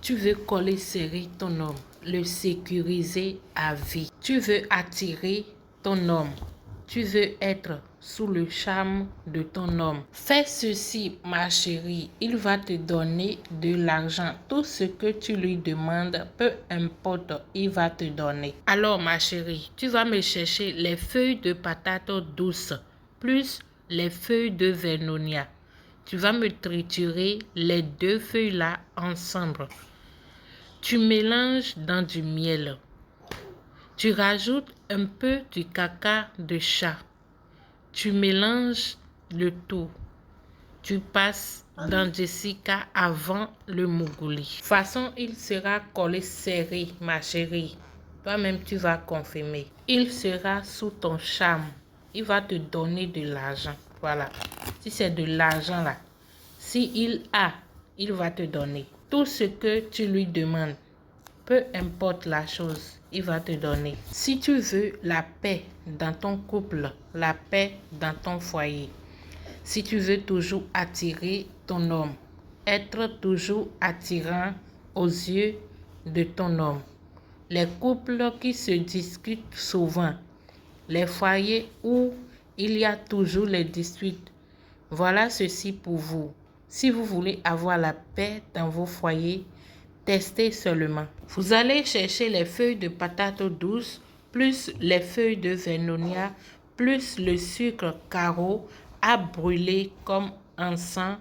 Tu veux coller serrer ton homme, le sécuriser à vie. Tu veux attirer ton homme. Tu veux être sous le charme de ton homme. Fais ceci, ma chérie. Il va te donner de l'argent. Tout ce que tu lui demandes, peu importe, il va te donner. Alors, ma chérie, tu vas me chercher les feuilles de patates douces plus les feuilles de vernonia. Tu vas me triturer les deux feuilles-là ensemble. Tu mélanges dans du miel. Tu rajoutes un peu du caca de chat. Tu mélanges le tout. Tu passes dans Jessica avant le mougouli. De toute façon, il sera collé serré, ma chérie. Toi-même, tu vas confirmer. Il sera sous ton charme. Il va te donner de l'argent. Voilà. Si c'est de l'argent là, s'il a, il va te donner. Tout ce que tu lui demandes, peu importe la chose, il va te donner. Si tu veux la paix dans ton couple, la paix dans ton foyer, si tu veux toujours attirer ton homme, être toujours attirant aux yeux de ton homme, les couples qui se discutent souvent, les foyers où il y a toujours les disputes, voilà ceci pour vous. Si vous voulez avoir la paix dans vos foyers, testez seulement. Vous allez chercher les feuilles de patates douces, plus les feuilles de vernonia, plus le sucre carreau à brûler comme encens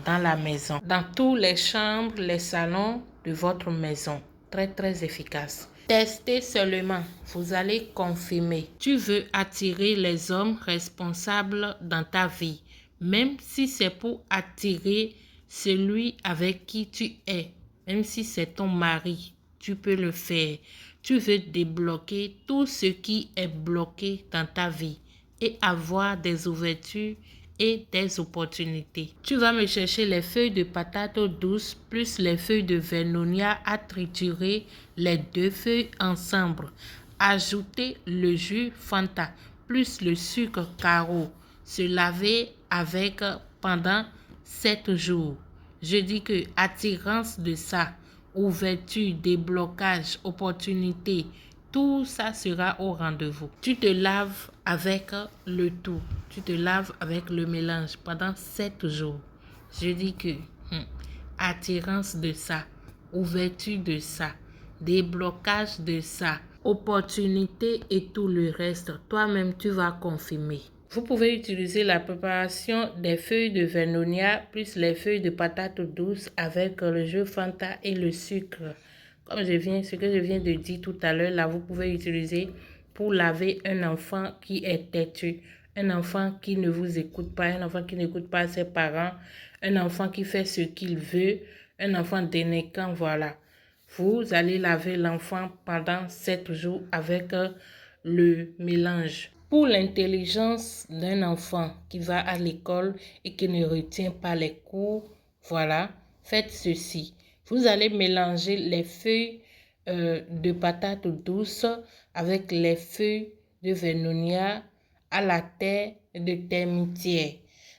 dans la maison. Dans toutes les chambres, les salons de votre maison. Très, très efficace. Testez seulement, vous allez confirmer. Tu veux attirer les hommes responsables dans ta vie, même si c'est pour attirer celui avec qui tu es. Même si c'est ton mari, tu peux le faire. Tu veux débloquer tout ce qui est bloqué dans ta vie et avoir des ouvertures et des opportunités. Tu vas me chercher les feuilles de patates douces plus les feuilles de vernonia à triturer les deux feuilles ensemble. Ajouter le jus Fanta plus le sucre carreau. Se laver avec pendant 7 jours. Je dis que attirance de ça, ouverture, déblocage, opportunité, tout ça sera au rendez-vous. Tu te laves avec le tout. Tu te laves avec le mélange pendant 7 jours. Je dis que attirance de ça, ouverture de ça, déblocage de ça, opportunité et tout le reste. Toi-même, tu vas confirmer. Vous pouvez utiliser la préparation des feuilles de vernonia plus les feuilles de patates douces avec le jus Fanta et le sucre. Comme ce que je viens de dire tout à l'heure, là, vous pouvez utiliser pour laver un enfant qui est têtu, un enfant qui ne vous écoute pas, un enfant qui n'écoute pas ses parents, un enfant qui fait ce qu'il veut, un enfant dénéquant, voilà. Vous allez laver l'enfant pendant 7 jours avec le mélange. Pour l'intelligence d'un enfant qui va à l'école et qui ne retient pas les cours, voilà, faites ceci. Vous allez mélanger les feuilles de patates douces avec les feuilles de vernonia à la terre de termitière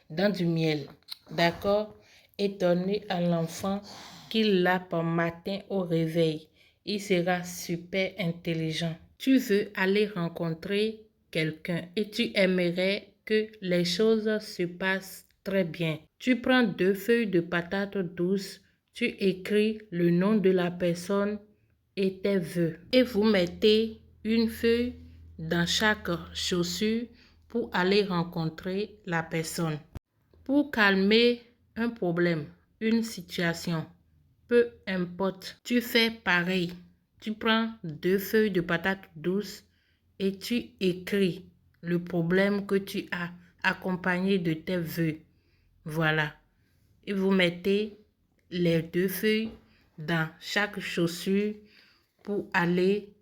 dans du miel, d'accord? Et donner à l'enfant qu'il l'a par matin au réveil. Il sera super intelligent. Tu veux aller rencontrer quelqu'un et tu aimerais que les choses se passent très bien. Tu prends 2 feuilles de patates douces, tu écris le nom de la personne et tes vœux. Et vous mettez une feuille dans chaque chaussure pour aller rencontrer la personne. Pour calmer un problème, une situation, peu importe, tu fais pareil. Tu prends 2 feuilles de patates douces et tu écris le problème que tu as accompagné de tes vœux. Voilà. Et vous mettez les 2 feuilles dans chaque chaussure pour aller,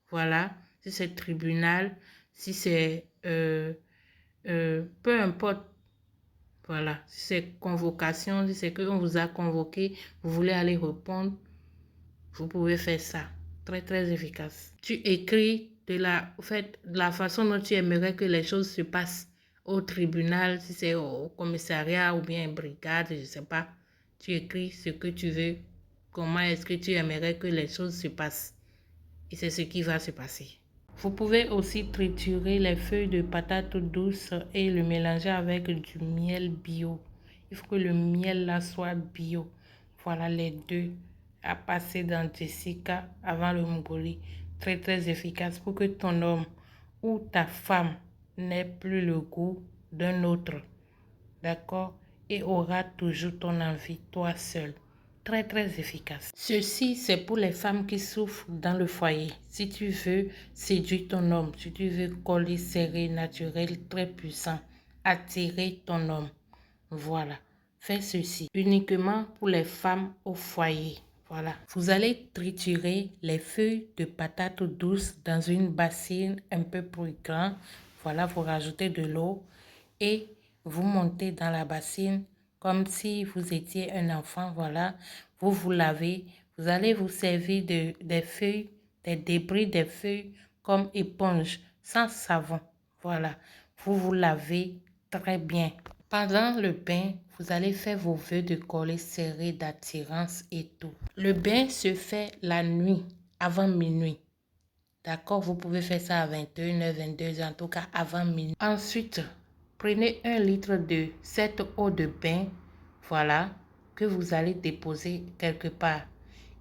voilà, si c'est tribunal, si c'est, peu importe, voilà, si c'est convocation, si c'est qu'on vous a convoqué, vous voulez aller répondre, vous pouvez faire ça. Très, très efficace. Tu écris de la façon dont tu aimerais que les choses se passent au tribunal, si c'est au commissariat ou bien brigade, je ne sais pas. Tu écris ce que tu veux comment est-ce que tu aimerais que les choses se passent. Et c'est ce qui va se passer. Vous pouvez aussi triturer les feuilles de patates douces et le mélanger avec du miel bio. Il faut que le miel là soit bio. Voilà les deux à passer dans Jessica avant le Mugoli. Très très efficace pour que ton homme ou ta femme n'ait plus le goût d'un autre. D'accord? Et aura toujours ton envie, toi seul. Très très efficace. Ceci, c'est pour les femmes qui souffrent dans le foyer. Si tu veux séduire ton homme, si tu veux coller serré, naturel, très puissant, attirer ton homme, voilà. Fais ceci uniquement pour les femmes au foyer. Voilà. Vous allez triturer les feuilles de patates douces dans une bassine un peu plus grande. Voilà, vous rajoutez de l'eau et vous montez dans la bassine comme si vous étiez un enfant. Voilà, vous vous lavez. Vous allez vous servir des feuilles, des débris des feuilles comme éponge, sans savon. Voilà, vous vous lavez très bien. Pendant le bain, vous allez faire vos vœux de collet serré, d'attirance et tout. Le bain se fait la nuit, avant minuit. D'accord, vous pouvez faire ça à 21h, 22h, en tout cas avant minuit. Ensuite, prenez 1 litre de cette eau de bain, voilà, que vous allez déposer quelque part.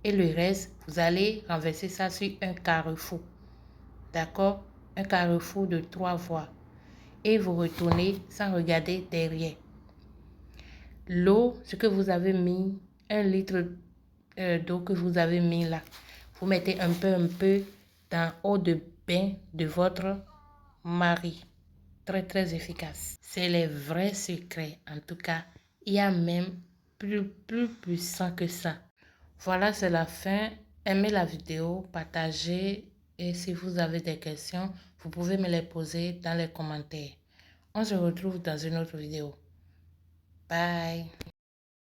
Et le reste, vous allez renverser ça sur un carrefour. D'accord, un carrefour de 3 voies. Et vous retournez sans regarder derrière. L'eau, ce que vous avez mis, 1 litre d'eau que vous avez mis là, vous mettez un peu dans l'eau de bain de votre mari. Très très efficace. C'est les vrais secrets. En tout cas, il y a même plus puissant que ça. Voilà, c'est la fin. Aimez la vidéo, partagez et si vous avez des questions, vous pouvez me les poser dans les commentaires. On se retrouve dans une autre vidéo. Bye.